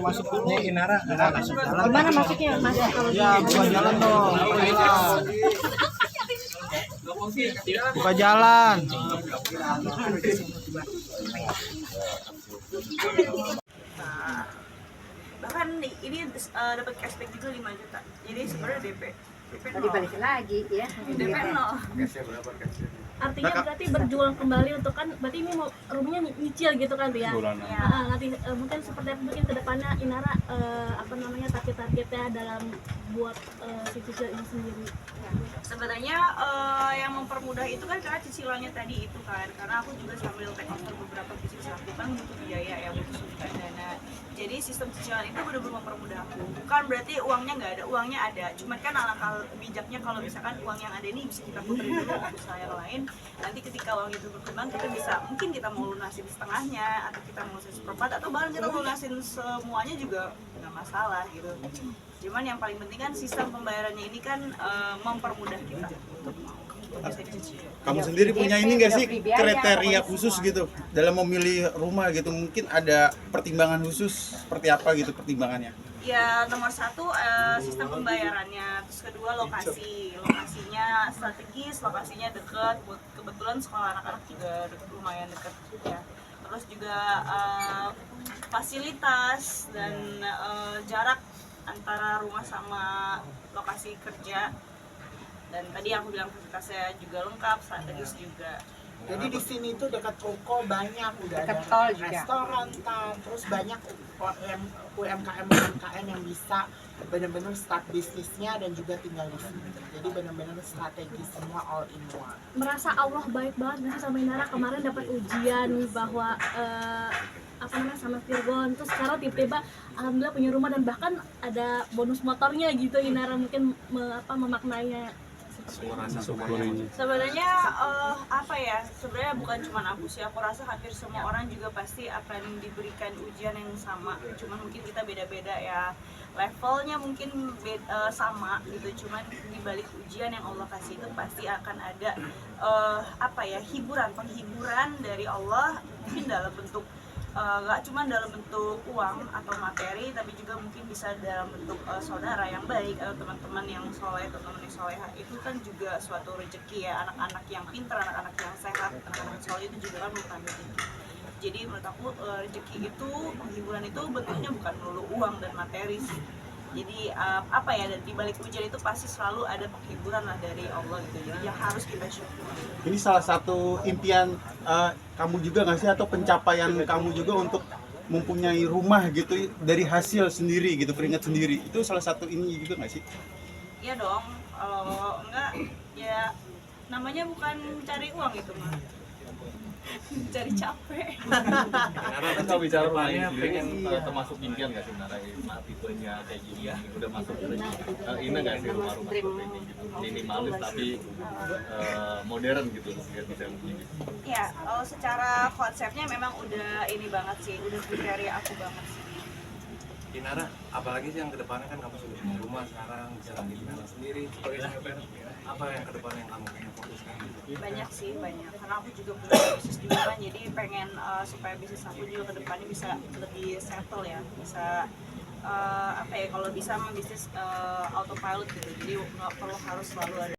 Masuk nih Inara, masuk jalan. Gimana masuknya Mas? Kalau Ya, buka jalan dong. Buka jalan. Bahkan ini dapat cashback juga 5 juta. Jadi sebenarnya DP dibalik lagi ya. DP nol. Artinya berarti berjuang kembali untuk kan berarti ini mau rumahnya nyicil gitu kan ya. Nanti mungkin seperti apa mungkin kedepannya Inara apa namanya target-targetnya dalam buat si cicil ini sendiri. Sebenarnya yang mempermudah itu kan karena cicilannya tadi itu kan, karena aku juga sambil take over beberapa bisnis aku kan butuh biaya ya, butuh suntikan dana. Jadi sistem cicilan itu benar-benar mempermudah aku. Bukan berarti uangnya nggak ada, uangnya ada. Cuman kan alangkah bijaknya kalau misalkan uang yang ada ini bisa kita putar dulu untuk usaha yang lain. Nanti ketika uang itu berkembang kita bisa, mungkin kita mau lunasin setengahnya, atau kita mau lunasin seperempat, atau bahkan kita lunasin semuanya juga nggak masalah gitu. Cuman yang paling penting kan sistem pembayarannya ini kan mempermudah kita untuk bisa dicicil. Kamu sendiri punya ini nggak sih kriteria khusus gitu dalam memilih rumah gitu? Mungkin ada pertimbangan khusus seperti apa gitu pertimbangannya? Ya nomor satu sistem pembayarannya, terus kedua lokasinya strategis, lokasinya dekat, kebetulan sekolah anak-anak juga lumayan dekat ya. Terus juga fasilitas dan jarak antara rumah sama lokasi kerja, dan tadi aku bilang fasilitasnya juga lengkap, strategis juga. Jadi di sini tuh dekat toko banyak, udah Dekat ada tol juga. restoran kan, terus banyak UMKM yang bisa benar-benar start bisnisnya dan juga tinggal di sini. Jadi benar-benar strategis semua all in one. Merasa Allah baik banget nggak sih sama Inara kemarin dapat ujian bahwa apa namanya sama Virgon, terus sekarang tiba-tiba alhamdulillah punya rumah dan bahkan ada bonus motornya gitu. Inara mungkin memaknainya Sebenarnya apa ya, sebenarnya bukan cuma aku sih, aku rasa hampir semua orang juga pasti akan diberikan ujian yang sama, cuman mungkin kita beda-beda ya, levelnya mungkin sama gitu, cuman di balik ujian yang Allah kasih itu pasti akan ada apa ya, penghiburan dari Allah, mungkin dalam bentuk nggak cuma dalam bentuk uang atau materi, tapi juga mungkin bisa dalam bentuk saudara yang baik atau teman-teman yang soleh atau teman yang soleha. Itu kan juga suatu rezeki ya, anak-anak yang pintar, anak-anak yang sehat, anak-anak soleh itu juga kan merupakan rezeki. Jadi menurut aku rezeki itu, penghiburan itu bentuknya bukan melulu uang dan materi sih. Jadi apa ya, di balik ujian itu pasti selalu ada penghiburan lah dari Allah gitu, jadi yang harus kita syukuri. Ini salah satu impian kamu juga nggak sih, atau pencapaian kamu juga untuk mempunyai rumah gitu dari hasil sendiri gitu, keringat sendiri, itu salah satu ini juga nggak sih? Iya dong, kalau enggak ya namanya bukan cari uang itu mah, cari capek. Karena kalau bicara plannya pengen termasuk impian nggak sih Nara saat tipenya kayak gini ya, udah masuk ini nggak sih rumah-rumah seperti ini gitu, minimalis tapi modern gitu biar bisa begini. Ya, secara konsepnya memang udah ini banget sih, udah kriteria aku banget sih. Inara, apalagi sih yang kedepannya kan kamu sudah punya rumah sekarang, bisa lagi tinggal sendiri sebagai single apa yang kedepannya yang kamu pengen fokuskan? Banyak sih, banyak, karena aku juga punya bisnis juga kan, jadi pengen supaya bisnis aku juga kedepannya bisa lebih settle ya, bisa apa ya, kalau bisa bisnis autopilot gitu, jadi nggak perlu harus selalu ada